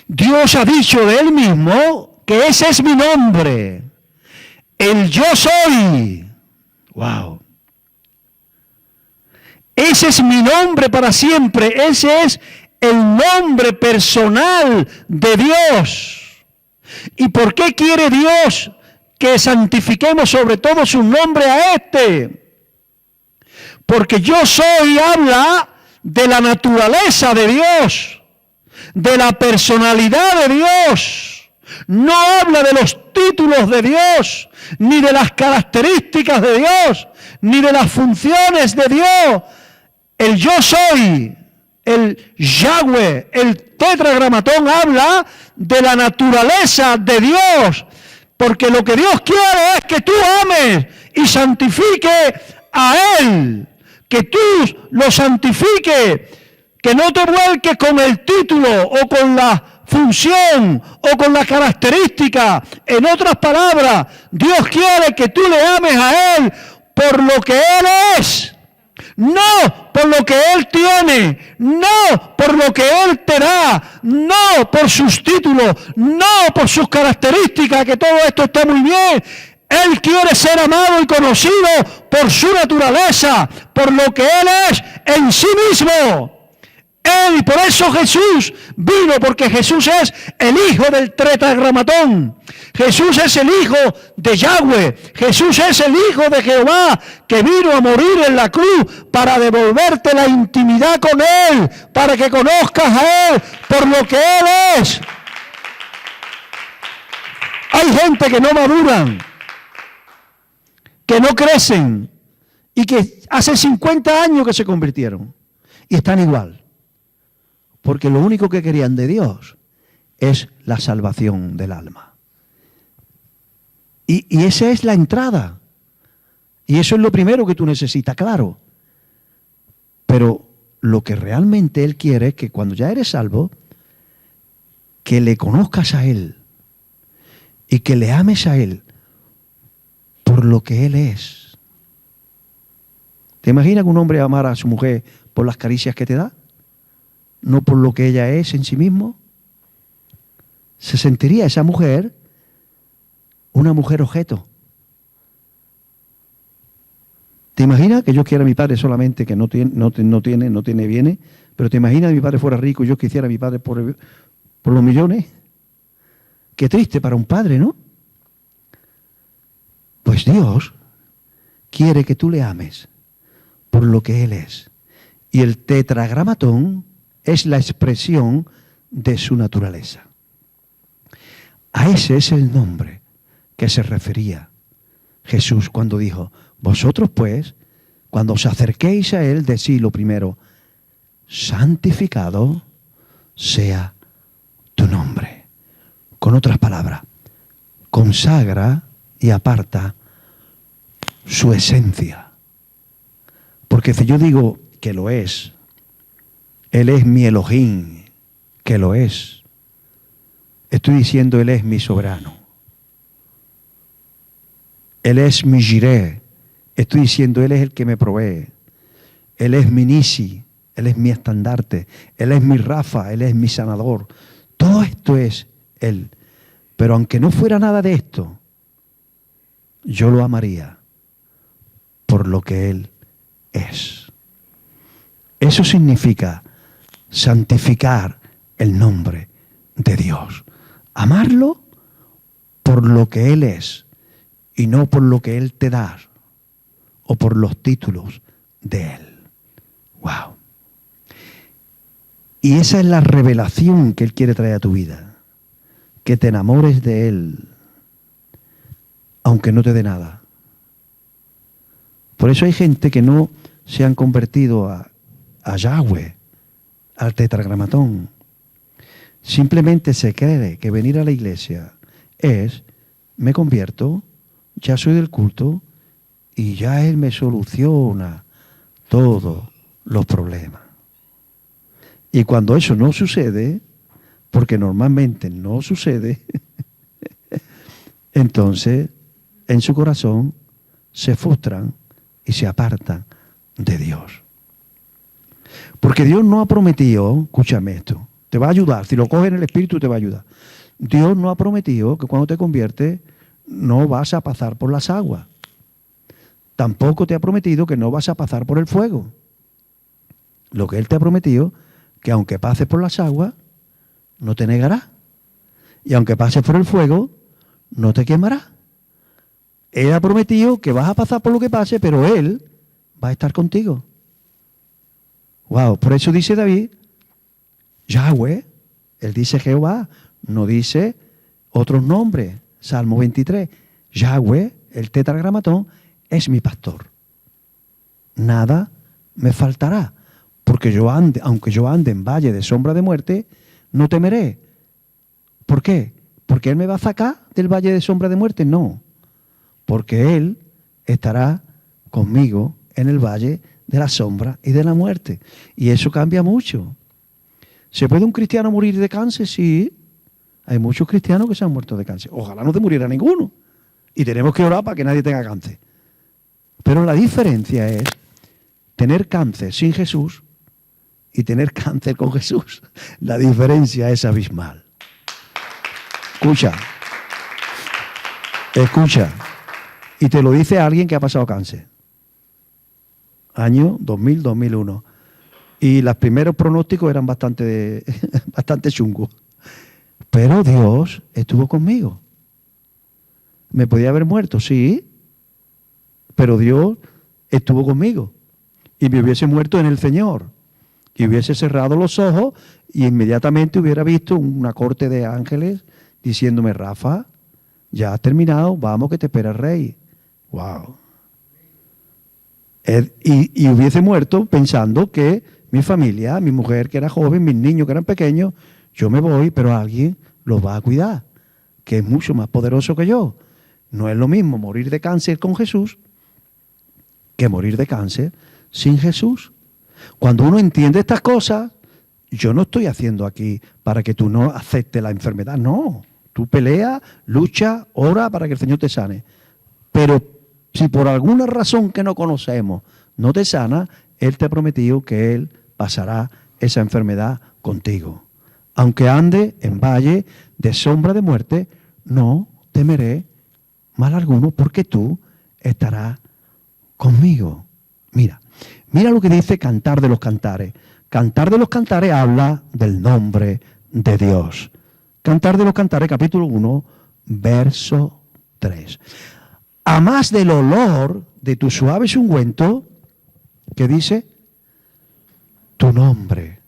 Dios ha dicho de Él mismo que ese es mi nombre. El yo soy. Wow. Ese es mi nombre para siempre. Ese es el nombre personal de Dios. ¿Y por qué quiere Dios que santifiquemos sobre todo su nombre a este? Porque yo soy habla de la naturaleza de Dios, de la personalidad de Dios. No habla de los títulos de Dios, ni de las características de Dios, ni de las funciones de Dios. El yo soy, el Yahweh, el tetragramatón habla de la naturaleza de Dios, porque lo que Dios quiere es que tú ames y santifique a Él, que tú lo santifiques, que no te vuelques con el título o con la función o con la característica. En otras palabras, Dios quiere que tú le ames a Él por lo que Él es. No por lo que Él tiene, no por lo que Él te da, no por sus títulos, no por sus características, que todo esto está muy bien. Él quiere ser amado y conocido por su naturaleza, por lo que Él es en sí mismo. Y por eso Jesús vino, porque Jesús es el hijo del tetragramatón. Jesús es el hijo de Yahweh. Jesús es el hijo de Jehová, que vino a morir en la cruz para devolverte la intimidad con Él, para que conozcas a Él por lo que Él es. Hay gente que no maduran, que no crecen y que hace 50 años que se convirtieron y están igual. Porque lo único que querían de Dios es la salvación del alma. Y esa es la entrada. Y eso es lo primero que tú necesitas, claro. Pero lo que realmente Él quiere es que cuando ya eres salvo, que le conozcas a Él y que le ames a Él por por lo que Él es. ¿Te imaginas que un hombre amara a su mujer por las caricias que te da? No por lo que ella es en sí mismo. Se sentiría esa mujer una mujer objeto. ¿Te imaginas que yo quiera a mi padre solamente que no tiene bienes? Pero ¿te imaginas que mi padre fuera rico y yo quisiera a mi padre por los millones? Qué triste para un padre, ¿no? Pues Dios quiere que tú le ames por lo que Él es. Y el tetragramatón es la expresión de su naturaleza. A ese es el nombre que se refería Jesús cuando dijo: vosotros pues, cuando os acerquéis a Él, decid lo primero: santificado sea tu nombre. Con otras palabras, consagra y aparta su esencia. Porque si yo digo que lo es, Él es mi Elohim, que lo es, estoy diciendo Él es mi soberano. Él es mi Jireh, estoy diciendo Él es el que me provee. Él es mi Nisi, Él es mi estandarte, Él es mi Rafa, Él es mi sanador. Todo esto es Él. Pero aunque no fuera nada de esto, yo lo amaría por lo que Él es. Eso significa santificar el nombre de Dios. Amarlo por lo que Él es y no por lo que Él te da o por los títulos de Él. ¡Wow! Y esa es la revelación que Él quiere traer a tu vida. Que te enamores de Él, aunque no te dé nada. Por eso hay gente que no se han convertido a Yahweh, al tetragramatón. Simplemente se cree que venir a la iglesia es: me convierto, ya soy del culto y ya Él me soluciona todos los problemas. Y cuando eso no sucede, porque normalmente no sucede, entonces en su corazón se frustran y se apartan de Dios. Porque Dios no ha prometido, escúchame esto, te va a ayudar, si lo coges en el Espíritu te va a ayudar. Dios no ha prometido que cuando te conviertes no vas a pasar por las aguas. Tampoco te ha prometido que no vas a pasar por el fuego. Lo que Él te ha prometido, que aunque pases por las aguas, no te negará. Y aunque pases por el fuego, no te quemará. Él ha prometido que vas a pasar por lo que pase, pero Él va a estar contigo. Wow, por eso dice David, Yahweh, él dice Jehová, no dice otros nombres. Salmo 23, Yahweh, el tetragramatón, es mi pastor. Nada me faltará, porque aunque yo ande en valle de sombra de muerte, no temeré. ¿Por qué? ¿Porque Él me va a sacar del valle de sombra de muerte? No, porque Él estará conmigo en el valle de la sombra y de la muerte. Y eso cambia mucho. ¿Se puede un cristiano morir de cáncer? Sí. Hay muchos cristianos que se han muerto de cáncer. Ojalá no te muriera ninguno. Y tenemos que orar para que nadie tenga cáncer. Pero la diferencia es tener cáncer sin Jesús y tener cáncer con Jesús. La diferencia es abismal. Escucha. Y te lo dice alguien que ha pasado cáncer. Año 2000, 2001. Y los primeros pronósticos eran bastante chungos. Pero Dios estuvo conmigo. ¿Me podía haber muerto? Sí. Pero Dios estuvo conmigo. Y me hubiese muerto en el Señor. Y hubiese cerrado los ojos y inmediatamente hubiera visto una corte de ángeles diciéndome: Rafa, ya has terminado, vamos que te espera el rey. ¡Wow! Y hubiese muerto pensando que mi familia, mi mujer que era joven, mis niños que eran pequeños, yo me voy, pero alguien los va a cuidar, que es mucho más poderoso que yo. No es lo mismo morir de cáncer con Jesús que morir de cáncer sin Jesús. Cuando uno entiende estas cosas, yo no estoy haciendo aquí para que tú no aceptes la enfermedad, no. Tú peleas, luchas, ora para que el Señor te sane. Pero Si por alguna razón que no conocemos no te sana, Él te ha prometido que Él pasará esa enfermedad contigo. Aunque ande en valle de sombra de muerte, no temeré mal alguno, porque tú estarás conmigo. Mira lo que dice Cantar de los Cantares. Cantar de los Cantares habla del nombre de Dios. Cantar de los Cantares, capítulo 1, verso 3. A más del olor de tu suave ungüento, ¿qué dice? Tu nombre.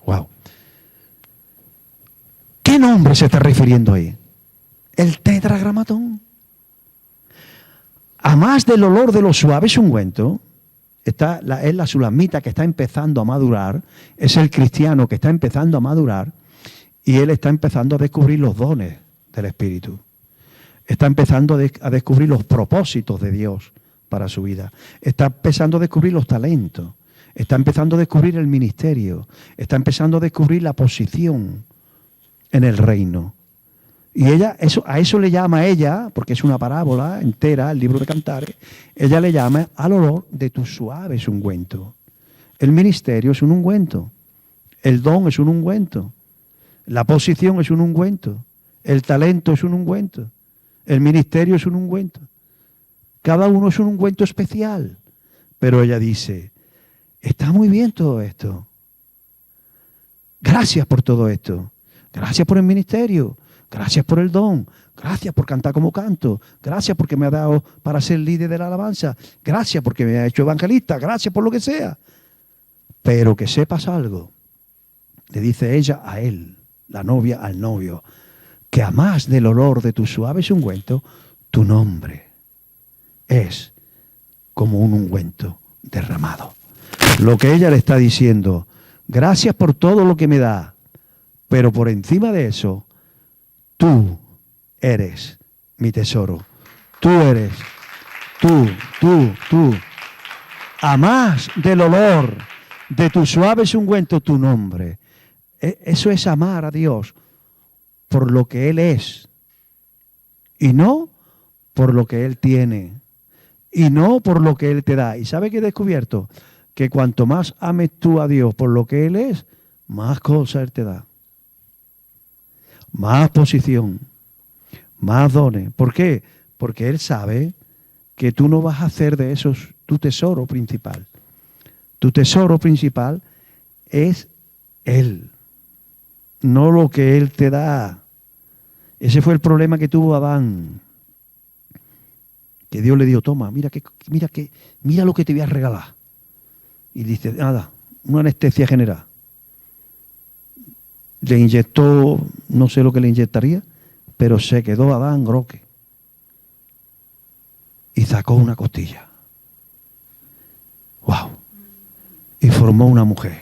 Wow. ¿Qué nombre se está refiriendo ahí? El tetragramatón. A más del olor de los suaves ungüentos, es la sulamita que está empezando a madurar, es el cristiano que está empezando a madurar y él está empezando a descubrir los dones del Espíritu. Está empezando a descubrir los propósitos de Dios para su vida. Está empezando a descubrir los talentos. Está empezando a descubrir el ministerio. Está empezando a descubrir la posición en el reino. Y a eso le llama ella, porque es una parábola entera, el libro de Cantares, ella le llama al olor de tus suaves ungüentos. El ministerio es un ungüento. El don es un ungüento. La posición es un ungüento. El talento es un ungüento. El ministerio es un ungüento. Cada uno es un ungüento especial. Pero ella dice, está muy bien todo esto. Gracias por todo esto. Gracias por el ministerio. Gracias por el don. Gracias por cantar como canto. Gracias porque me ha dado para ser líder de la alabanza. Gracias porque me ha hecho evangelista. Gracias por lo que sea. Pero que sepas algo. Le dice ella a él, la novia al novio, que a más del olor de tus suaves ungüentos, tu nombre es como un ungüento derramado. Lo que ella le está diciendo, gracias por todo lo que me da, pero por encima de eso, tú eres mi tesoro. Tú eres, tú. A más del olor de tus suaves ungüentos, tu nombre. Eso es amar a Dios por lo que Él es y no por lo que Él tiene y no por lo que Él te da. ¿Y sabe qué he descubierto? Que cuanto más ames tú a Dios por lo que Él es, más cosas Él te da. Más posición, más dones. ¿Por qué? Porque Él sabe que tú no vas a hacer de eso tu tesoro principal. Tu tesoro principal es Él, no lo que Él te da. Ese fue el problema que tuvo Adán. Que Dios le dijo, toma, mira lo que te voy a regalar. Y dice, nada, una anestesia general. Le inyectó, no sé lo que le inyectaría, pero se quedó Adán groque. Y sacó una costilla. ¡Wow! Y formó una mujer.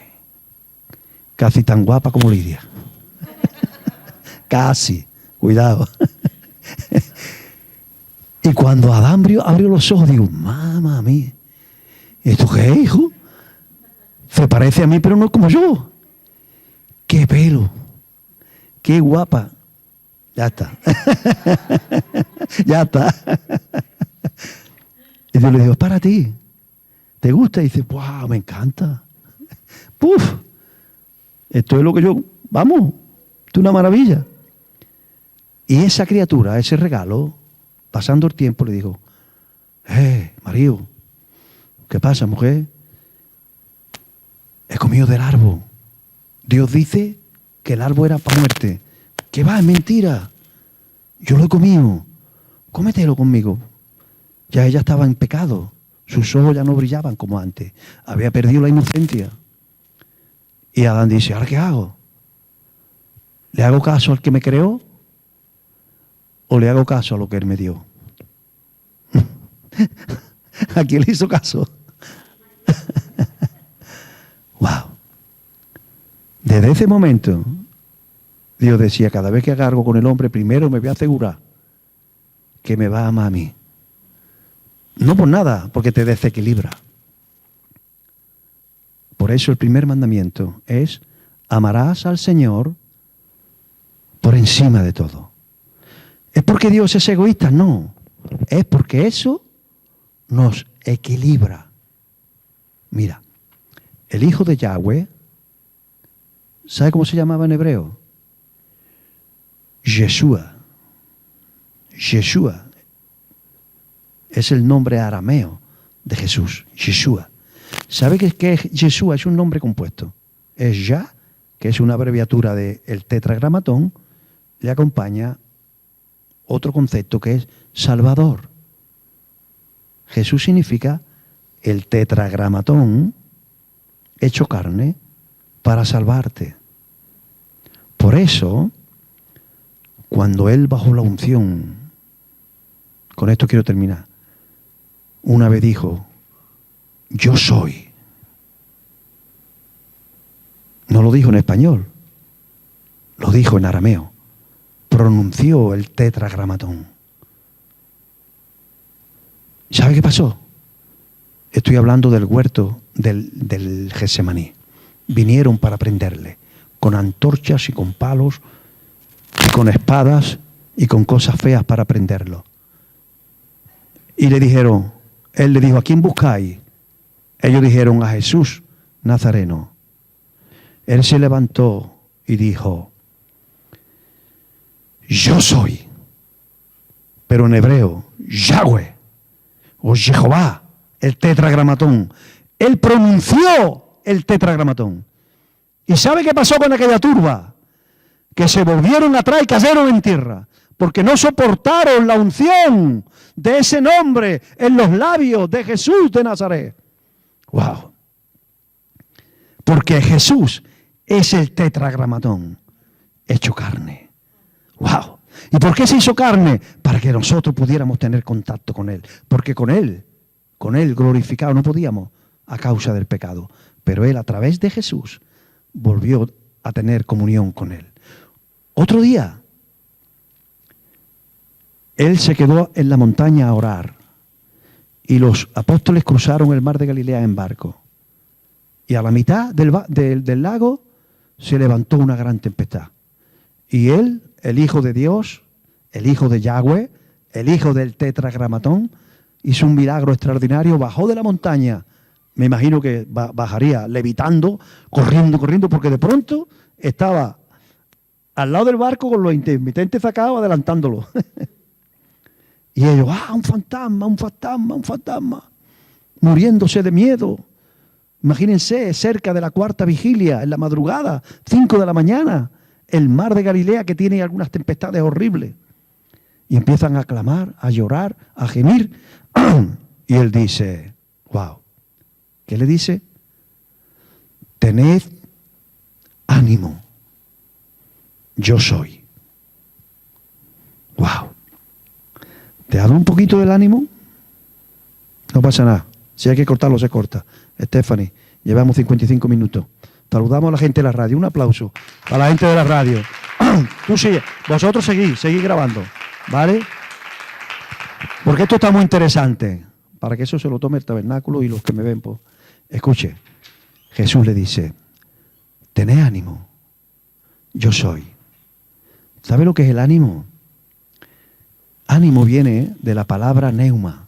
Casi tan guapa como Lidia. Casi. Cuidado. Y cuando Adán abrió los ojos, digo, mamá mía, ¿esto qué es, hijo? Se parece a mí, pero no es como yo. ¡Qué pelo! ¡Qué guapa! Ya está. Ya está. Y yo le digo, es para ti. ¿Te gusta? Y dice, ¡wow! Me encanta. ¡Puf! Esto es lo que yo... Vamos, esto es una maravilla. Y esa criatura, ese regalo, pasando el tiempo, le dijo, marido, ¿qué pasa, mujer? He comido del árbol. Dios dice que el árbol era para muerte. ¿Qué va? Es mentira. Yo lo he comido. Cómetelo conmigo. Ya ella estaba en pecado. Sus ojos ya no brillaban como antes. Había perdido la inocencia. Y Adán dice, ¿ahora qué hago? ¿Le hago caso al que me creó? ¿O le hago caso a lo que Él me dio? ¿A quién le hizo caso? ¡Wow! Desde ese momento, Dios decía, cada vez que haga algo con el hombre, primero me voy a asegurar que me va a amar a mí. No por nada, porque te desequilibra. Por eso el primer mandamiento es, amarás al Señor por encima de todo. ¿Es porque Dios es egoísta? No. es porque eso nos equilibra. Mira, el hijo de Yahweh, ¿sabe cómo se llamaba en hebreo? Yeshua. Yeshua es el nombre arameo de Jesús, Yeshua. ¿Sabe qué es Yeshua? Es un nombre compuesto. Es Yah, que es una abreviatura del tetragramatón, le acompaña otro concepto que es Salvador. Jesús significa el tetragramatón hecho carne para salvarte. Por eso, cuando Él bajó la unción, con esto quiero terminar, una vez dijo, yo soy. No lo dijo en español, lo dijo en arameo. Pronunció el tetragramatón. ¿Sabe qué pasó? Estoy hablando del huerto del Getsemaní. Vinieron para prenderle, con antorchas y con palos, y con espadas y con cosas feas para prenderlo. Y le dijeron, él le dijo, ¿a quién buscáis? Ellos dijeron, a Jesús Nazareno. Él se levantó y dijo, yo soy, pero en hebreo, Yahweh, o Jehová, el tetragramatón. Él pronunció el tetragramatón. ¿Y sabe qué pasó con aquella turba? Que se volvieron atrás y cayeron en tierra, porque no soportaron la unción de ese nombre en los labios de Jesús de Nazaret. ¡Wow! Porque Jesús es el tetragramatón hecho carne. ¡Wow! ¿Y por qué se hizo carne? Para que nosotros pudiéramos tener contacto con Él. Porque con Él glorificado no podíamos a causa del pecado. Pero Él a través de Jesús volvió a tener comunión con Él. Otro día, Él se quedó en la montaña a orar. Y los apóstoles cruzaron el mar de Galilea en barco. Y a la mitad del lago se levantó una gran tempestad. Y Él, el Hijo de Dios, el Hijo de Yahweh, el Hijo del tetragramatón, hizo un milagro extraordinario, bajó de la montaña. Me imagino que bajaría levitando, corriendo, porque de pronto estaba al lado del barco con los intermitentes sacados adelantándolo. Y ellos, un fantasma, muriéndose de miedo. Imagínense, cerca de la cuarta vigilia, en la madrugada, 5 de la mañana, el mar de Galilea que tiene algunas tempestades horribles. Y empiezan a clamar, a llorar, a gemir. Y Él dice, wow, ¿qué le dice? Tened ánimo, yo soy. Wow. ¿Te hablo un poquito del ánimo? No pasa nada. Si hay que cortarlo, se corta. Stephanie, llevamos 55 minutos. Saludamos a la gente de la radio. Un aplauso a la gente de la radio. Tú sigue. Vosotros seguís grabando. ¿Vale? Porque esto está muy interesante. Para que eso se lo tome el tabernáculo y los que me ven. Pues. Escuche. Jesús le dice, tened ánimo. Yo soy. ¿Sabe lo que es el ánimo? Ánimo viene de la palabra neuma.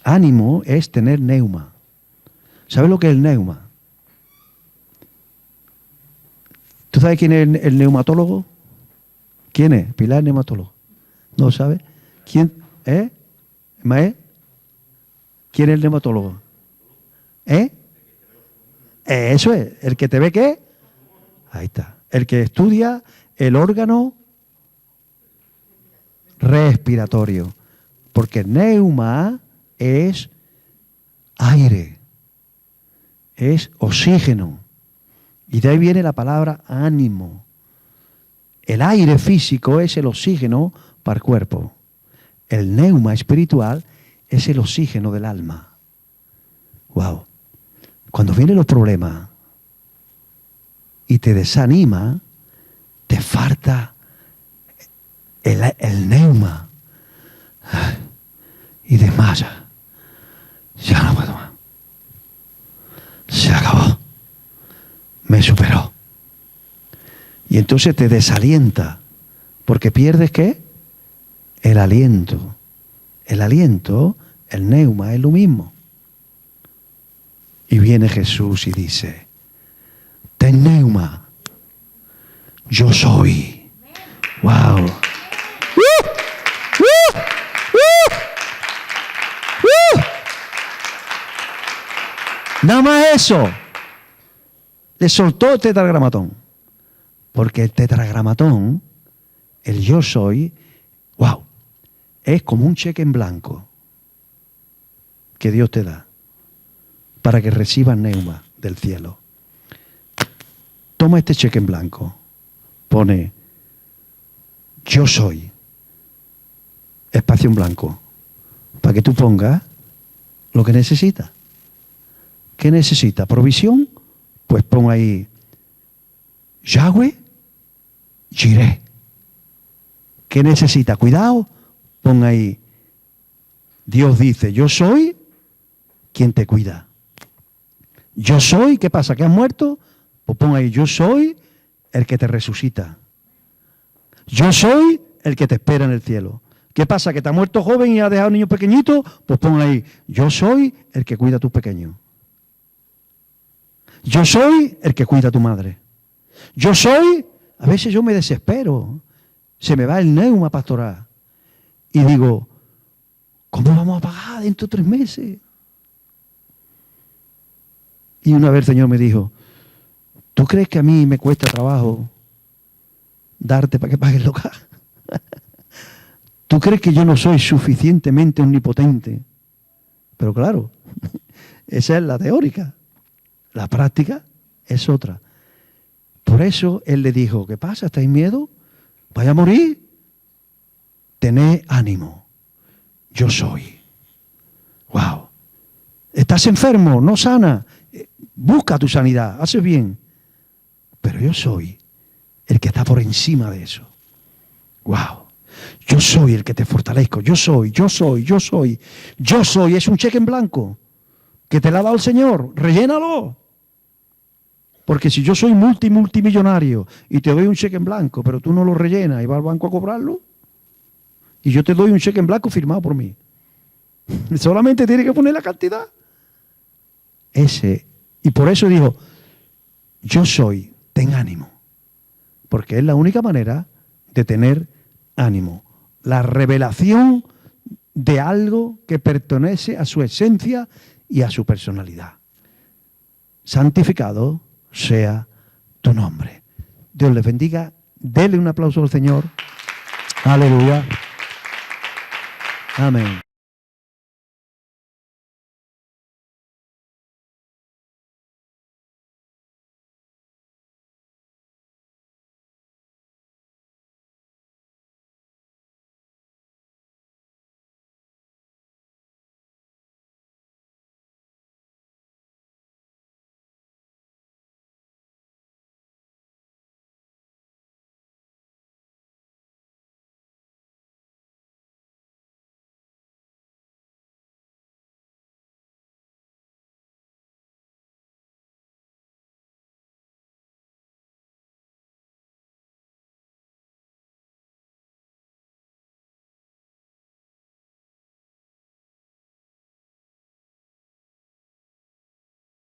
Ánimo es tener neuma. ¿Sabes lo que es el neuma? ¿Tú sabes quién es el neumatólogo? ¿Quién es? Pilar el neumatólogo. ¿No sabe? ¿Quién? ¿Mae? ¿Quién es el neumatólogo? Eso es. ¿El que te ve qué? Ahí está. El que estudia el órgano respiratorio. Porque neuma es aire, es oxígeno. Y de ahí viene la palabra ánimo. El aire físico es el oxígeno para el cuerpo. El neuma espiritual es el oxígeno del alma. Wow. Cuando vienen los problemas y te desanima, te falta el neuma. Y desmaya. Ya no puedo más. Se acabó. Me superó. Y entonces te desalienta. Porque pierdes ¿qué? El aliento. El aliento, el neuma, es lo mismo. Y viene Jesús y dice, ten neuma, yo soy. ¡Wow! Nada más eso. Le soltó el tetragramatón. Porque el tetragramatón, el yo soy, wow, es como un cheque en blanco que Dios te da para que recibas neuma del cielo. Toma este cheque en blanco, pone yo soy, espacio en blanco, para que tú pongas lo que necesitas. ¿Qué necesita? ¿Provisión? Pues pon ahí Yahweh, Jireh. ¿Qué necesita? Cuidado, pon ahí Dios dice, yo soy quien te cuida. Yo soy, ¿qué pasa? ¿Que has muerto? Pues pon ahí, yo soy el que te resucita. Yo soy el que te espera en el cielo. ¿Qué pasa? ¿Que te has muerto joven y has dejado niños pequeñitos? Pues pon ahí, yo soy el que cuida a tus pequeños. Yo soy el que cuida a tu madre. Yo soy, a veces yo me desespero, se me va el neuma pastoral y digo, ¿cómo vamos a pagar dentro de 3 meses? Y una vez el Señor me dijo, ¿tú crees que a mí me cuesta trabajo darte para que pagues el local? ¿Tú crees que yo no soy suficientemente omnipotente? Pero claro, esa es la teórica. La práctica es otra. Por eso Él le dijo, ¿qué pasa? ¿Estáis miedo? ¿Vaya a morir? Tened ánimo. Yo soy. ¡Wow! ¿Estás enfermo? ¿No sana? Busca tu sanidad, haces bien. Pero yo soy el que está por encima de eso. ¡Wow! Yo soy el que te fortalezco. Yo soy. Yo soy es un cheque en blanco que te lo ha dado el Señor. Rellénalo. Porque si yo soy multimillonario y te doy un cheque en blanco, pero tú no lo rellenas y vas al banco a cobrarlo, y yo te doy un cheque en blanco firmado por mí, solamente tienes que poner la cantidad. Y por eso dijo, yo soy, ten ánimo. Porque es la única manera de tener ánimo. La revelación de algo que pertenece a su esencia y a su personalidad. Santificado sea tu nombre. Dios les bendiga. Denle un aplauso al Señor. Aleluya. Amén.